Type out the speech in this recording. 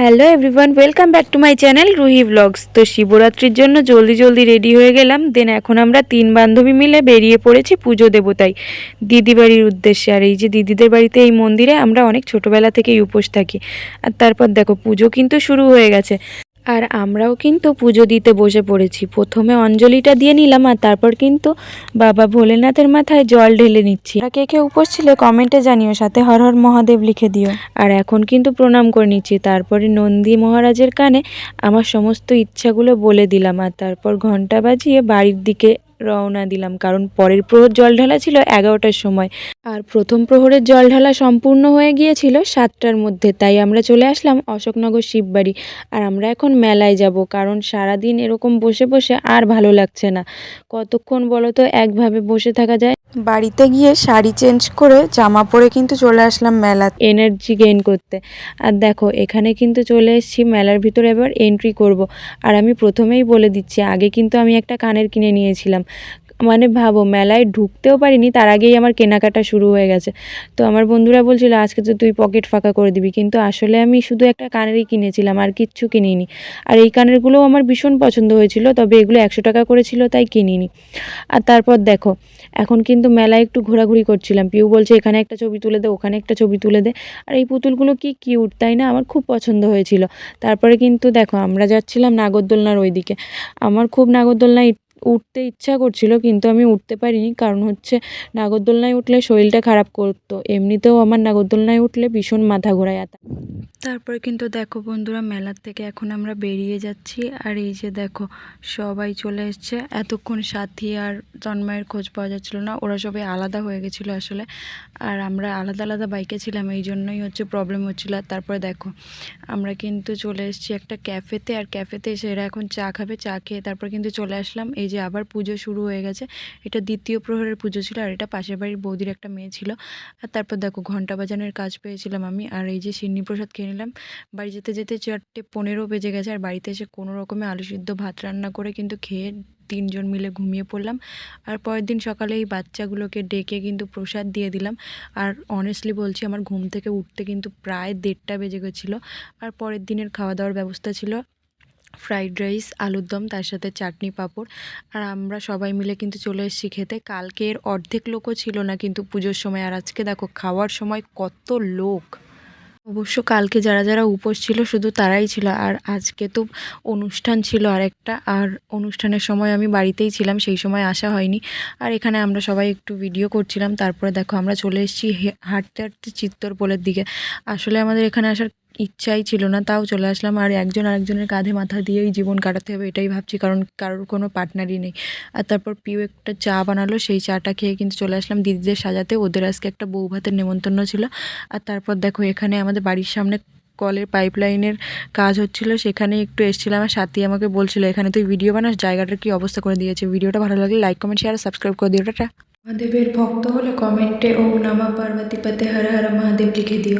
Hello everyone, welcome back to my channel Ruhi blogs. তো শিবরাত্রির জন্য জলদি জলদি রেডি হয়ে গেলাম। দেন এখন আমরা 3 বান্ধবী মিলে বেরিয়ে পড়েছি পুজো দেবতাই দিদি বাড়ির উদ্দেশ্যে। আর এই যে দিদিদের বাড়িতে এই মন্দিরে আমরা অনেক ছোটোবেলা থেকেই উপোস থাকি। আর তারপর দেখো পুজো কিন্তু শুরু হয়ে গেছে, আর আমরাও কিন্তু পুজো দিতে বসে পড়েছি। প্রথমে অঞ্জলিটা দিয়ে নিলাম, আর তারপর কিন্তু বাবা ভোলেনাথের মাথায় জল ঢেলে নিচ্ছি। আর কে কে উপোস ছিল কমেন্টে জানিও, সাথে হর হর মহাদেব লিখে দিও। আর এখন কিন্তু প্রণাম করে নিচ্ছি, তারপরে নন্দী মহারাজের কানে আমার সমস্ত ইচ্ছাগুলো বলে দিলাম। আর তারপর ঘন্টা বাজিয়ে বাড়ির দিকে রওনা দিলাম, কারণ পরের প্রহর জল ঢালা ছিল 11টার সময়, আর প্রথম প্রহরের জল ঢালা সম্পূর্ণ হয়ে গিয়েছিল 7টার মধ্যে। তাই আমরা চলে আসলাম অশোকনগর শিববাড়ি। আর আমরা এখন মেলায় যাব, কারণ সারাদিন এরকম বসে বসে আর ভালো লাগছে না। কতক্ষণ বলো তো একভাবে বসে থাকা যায়। বাড়িতে গিয়ে শাড়ি চেঞ্জ করে জামা পরে কিন্তু চলে আসলাম মেলা, এনার্জি গেইন করতে। আর দেখো এখানে কিন্তু চলে এসেছি মেলার ভিতরে, এবার এন্ট্রি করব। আর আমি প্রথমেই বলে দিচ্ছি, আগে কিন্তু আমি একটা কানের কিনে নিয়েছিলাম। মানে ভাবো, মেলায় ঢুকতেও পারিনি তার আগেই আমার কেনাকাটা শুরু হয়ে গেছে। তো আমার বন্ধুরা বলছিল আজকে তো তুই পকেট ফাঁকা করে দিবি, কিন্তু আসলে আমি শুধু একটা কানেরই কিনেছিলাম, আর কিচ্ছু কিনিনি। আর এই কানেরগুলোও আমার ভীষণ পছন্দ হয়েছিল, তবে এগুলো 100 টাকা করেছিল তাই কিনিনি। আর তারপর দেখো এখন কিন্তু মেলায় একটু ঘোরাঘুরি করছিলাম। পিউ বলছে এখানে একটা ছবি তুলে দে, ওখানে একটা ছবি তুলে দে। আর এই পুতুলগুলো কি কিউট তাই না, আমার খুব পছন্দ হয়েছিল। তারপরে কিন্তু দেখো আমরা যাচ্ছিলাম নাগরদোলনার ওইদিকে। আমার খুব নাগরদোলনায় উঠতে ইচ্ছা করছিল, কিন্তু আমি উঠতে পারিনি, কারণ হচ্ছে নাগরদোলনায় উঠলে শরীরটা খারাপ করতো। এমনিতেও আমার নাগরদোলনায় উঠলে ভীষণ মাথা ঘোরায়। তারপরে কিন্তু দেখো বন্ধুরা, মেলার থেকে এখন আমরা বেরিয়ে যাচ্ছি। আর এই যে দেখো সবাই চলে এসছে। এতক্ষণ সাথী আর তন্ময়ের খোঁজ পাওয়া যাচ্ছিল না, ওরা সবাই আলাদা হয়ে গেছিলো আসলে। আর আমরা আলাদা আলাদা বাইকে ছিলাম, এই জন্যই হচ্ছে প্রবলেম হচ্ছিলো। আর তারপরে দেখো আমরা কিন্তু চলে এসেছি একটা ক্যাফেতে, আর ক্যাফেতে এসে এরা এখন চা খাবে। চা খেয়ে তারপর কিন্তু চলে আসলাম। এই যে আবার পুজো শুরু হয়ে গেছে, এটা দ্বিতীয় প্রহরের পুজো ছিল, আর এটা পাশের বাড়ির বৌদির একটা মেয়ে ছিল। আর তারপর দেখো ঘন্টা বাজানোর কাজ পেয়েছিলাম আমি। আর এই যে সিন্নি প্রসাদ খেয়ে নিলাম। বাড়ি যেতে যেতে 4:15 বেজে গেছে, আর বাড়িতে এসে কোনো রকমে আলু সিদ্ধ ভাত রান্না করে কিন্তু খেয়ে 3জন মিলে ঘুমিয়ে পড়লাম। আর পরের দিন সকালে এই বাচ্চাগুলোকে ডেকে কিন্তু প্রসাদ দিয়ে দিলাম। আর অনেস্টলি বলছি, আমার ঘুম থেকে উঠতে কিন্তু প্রায় 1:30 বেজে গেছিলো। আর পরের দিনের খাওয়া দাওয়ার ব্যবস্থা ছিল ফ্রাইড রাইস, আলুর দম, তার সাথে চাটনি পাঁপড়। আর আমরা সবাই মিলে কিন্তু চলে এসেছি খেতে। কালকে এর অর্ধেক লোকও ছিল না কিন্তু পুজোর সময়, আর আজকে দেখো খাওয়ার সময় কত লোক। অবশ্য কালকে যারা যারা উপোস ছিল শুধু তারাই ছিল, আর আজকে তো অনুষ্ঠান ছিল আরেকটা। আর অনুষ্ঠানের সময় আমি বাড়িতেই ছিলাম, সেই সময় আসা হয়নি। আর এখানে আমরা সবাই একটু ভিডিও করছিলাম। তারপরে দেখো আমরা চলে এসেছি হাঁটতে হাঁটতে চিত্তরপোলের দিকে। আসলে আমাদের এখানে আসার ইচ্ছাই ছিল না, তাও চলে আসলাম। আর একজন আরেকজনের কাঁধে মাথা দিয়েই জীবন কাটাতে হবে এটাই ভাবছি, কারণ কারোর কোনো পার্টনারই নেই। আর তারপর পিউ একটা চা বানালো, সেই চাটা খেয়ে কিন্তু চলে আসলাম দিদিদের সাজাতে। ওদের আজকে একটা বউ ভাতের নেমন্তন্ন ছিল। আর তারপর দেখো এখানে আমাদের বাড়ির সামনে কলের পাইপলাইনের কাজ হচ্ছিল, সেখানে একটু এসেছিলাম। আর সাথী আমাকে বলছিল এখানে তুই ভিডিও বানাস, জায়গাটার কি অবস্থা করে দিয়েছে। ভিডিওটা ভালো লাগলে লাইক কমেন্ট শেয়ার সাবস্ক্রাইব করে দিও। টাটা। মহাদেবের ভক্ত হলে কমেন্টে ওম নমঃ পার্বতী পতে হর হর মহাদেব লিখে দিও।